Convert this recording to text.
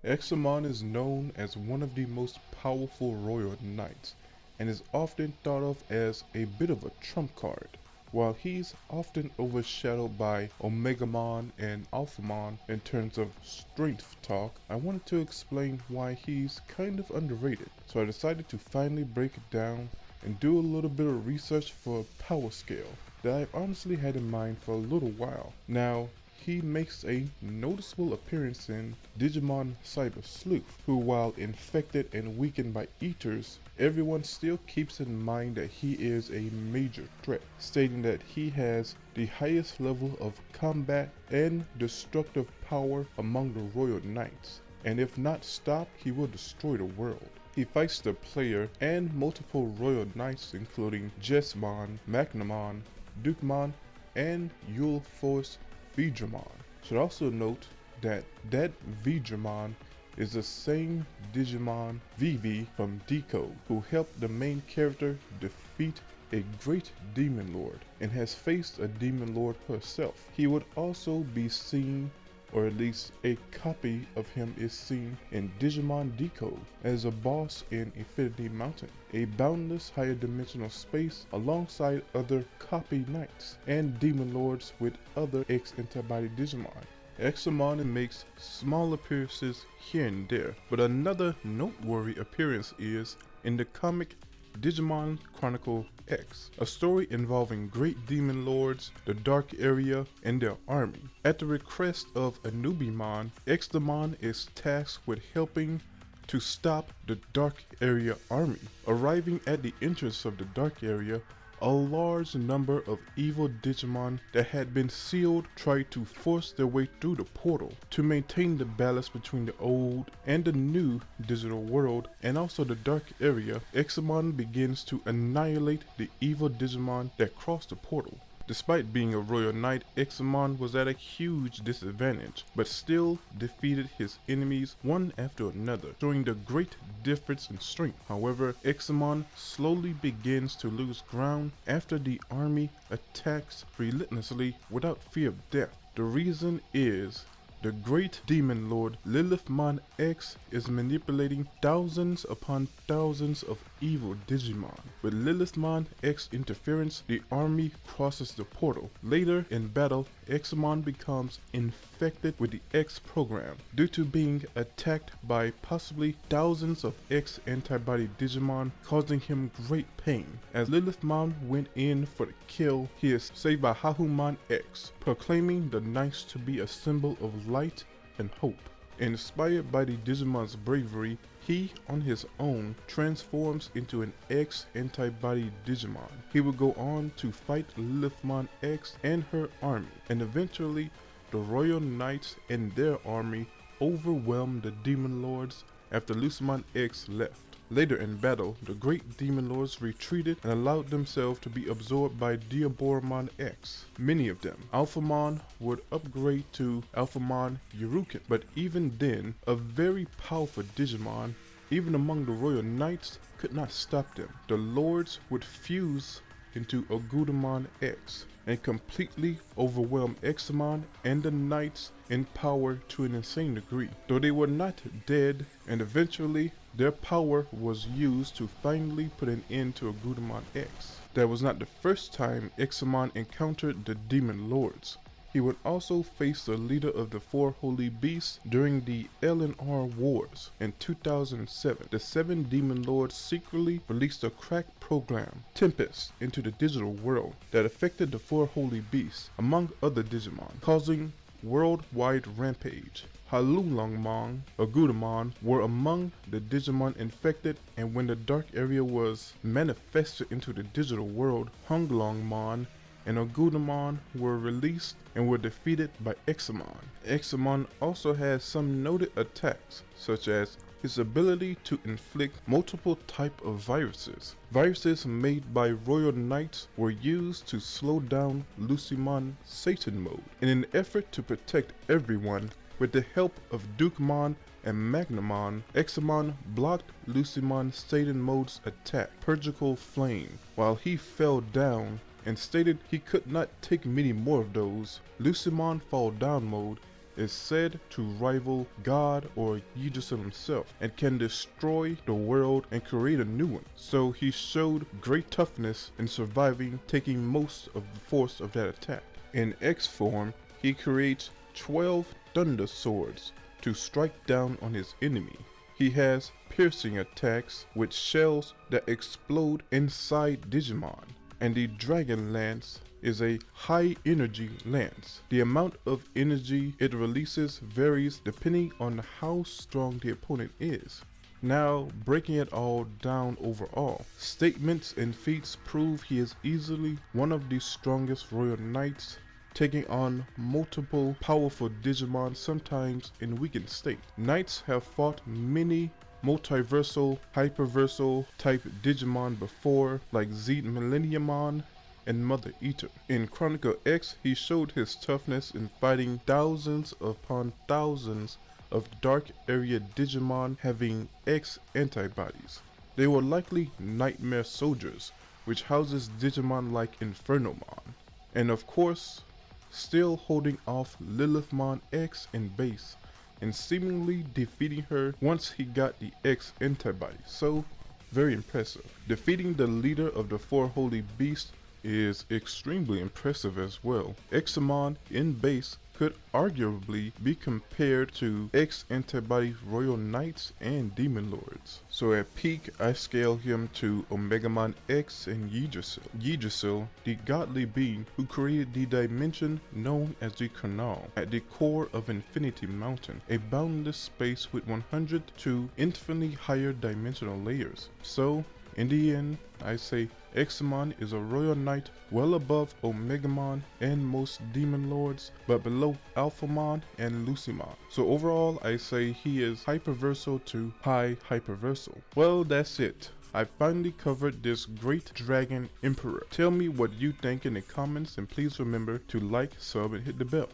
Examon is known as one of the most powerful royal knights and is often thought of as a bit of a trump card. While he's often overshadowed by Omegamon and Alphamon in terms of strength talk, I wanted to explain why he's kind of underrated. So I decided to finally break it down and do a little bit of research for a power scale that I've honestly had in mind for a little while. Now, he makes a noticeable appearance in Digimon Cyber Sleuth, who while infected and weakened by Eaters, everyone still keeps in mind that he is a major threat, stating that he has the highest level of combat and destructive power among the Royal Knights, and if not stopped, he will destroy the world. He fights the player and multiple Royal Knights including Jesmon, Magnamon, Dukemon, and Yule Force Vidramon. Should also note that Vidramon is the same Digimon Vivi from Decode, who helped the main character defeat a great demon lord and has faced a demon lord herself. He would also be seen, or at least a copy of him is seen in Digimon Decode as a boss in Infinity Mountain, a boundless higher dimensional space alongside other copy knights and demon lords with other X-antobody Digimon. Examon makes small appearances here and there, but another noteworthy appearance is in the comic Digimon Chronicle X, a story involving great demon lords, the Dark Area, and their army. At the request of Anubimon, Examon is tasked with helping to stop the Dark Area army. Arriving at the entrance of the Dark Area, a large number of evil Digimon that had been sealed tried to force their way through the portal. To maintain the balance between the old and the new digital world and also the Dark Area, Examon begins to annihilate the evil Digimon that crossed the portal. Despite being a royal knight, Examon was at a huge disadvantage, but still defeated his enemies one after another, showing the great difference in strength. However, Examon slowly begins to lose ground after the army attacks relentlessly without fear of death. The reason is the great demon lord Lilithmon X is manipulating thousands upon thousands of evil Digimon. With Lilithmon X interference, the army crosses the portal. Later in battle, Examon becomes infected with the X program due to being attacked by possibly thousands of X-antobody Digimon, causing him great pain. As Lilithmon went in for the kill, he is saved by Hahumon X, proclaiming the Knights to be a symbol of light and hope. Inspired by the Digimon's bravery, he, on his own, transforms into an X-antobody Digimon. He will go on to fight Lilithmon X and her army, and eventually the Royal Knights and their army overwhelm the Demon Lords after Lucimon X left. Later in battle, the great demon lords retreated and allowed themselves to be absorbed by Diaboromon X. Many of them. Alphamon would upgrade to Alphamon Yurukin, but even then, a very powerful Digimon, even among the Royal Knights, could not stop them. The lords would fuse into Agudamon X and completely overwhelm Examon and the Knights in power to an insane degree. Though they were not dead, and eventually their power was used to finally put an end to Agudamon X. That was not the first time Examon encountered the Demon Lords. He would also face the leader of the Four Holy Beasts during the L&R Wars. In 2007, the 7 Demon Lords secretly released a cracked program, Tempest, into the digital world that affected the Four Holy Beasts, among other Digimon, causing worldwide rampage. Halulongmon, Agudamon were among the Digimon infected, and when the Dark Area was manifested into the digital world, Hunglongmon and Agudamon were released and were defeated by Examon. Examon also has some noted attacks, such as his ability to inflict multiple types of viruses. Viruses made by Royal Knights were used to slow down Lucimon Satan mode. In an effort to protect everyone, with the help of Dukemon and Magnamon, Examon blocked Lucimon Satan mode's attack, Purgical Flame, while he fell down and stated he could not take many more of those. Lucimon Fall Down mode is said to rival God or Yggdrasil himself, and can destroy the world and create a new one. So he showed great toughness in surviving, taking most of the force of that attack. In X form, he creates 12 thunder swords to strike down on his enemy. He has piercing attacks with shells that explode inside Digimon, and the Dragon Lance is a high energy lance. The amount of energy it releases varies depending on how strong the opponent is. Now, breaking it all down overall, statements and feats prove he is easily one of the strongest royal knights, taking on multiple powerful Digimon, sometimes in weakened state. Knights have fought many multiversal, hyperversal type Digimon before, like Z Millenniumon and Mother Eater. In Chronicle X, he showed his toughness in fighting thousands upon thousands of dark area Digimon having X-antobodies. They were likely nightmare soldiers, which houses Digimon like Infernomon. And of course, still holding off Lilithmon X in base, and seemingly defeating her once he got the X-antobody. So, very impressive. Defeating the leader of the four holy beasts is extremely impressive as well. Examon in base could arguably be compared to X-antobody Royal Knights and Demon Lords. So at peak, I scale him to Omegamon X and Yggdrasil. Yggdrasil, the godly being who created the dimension known as the Canal, at the core of Infinity Mountain, a boundless space with 100 to infinitely higher dimensional layers. So, in the end, I say Examon is a royal knight well above Omegamon and most demon lords, but below Alphamon and Lucimon. So overall, I say he is hyperversal to high hyperversal. Well, that's it. I finally covered this great dragon emperor. Tell me what you think in the comments, and please remember to like, sub, and hit the bell.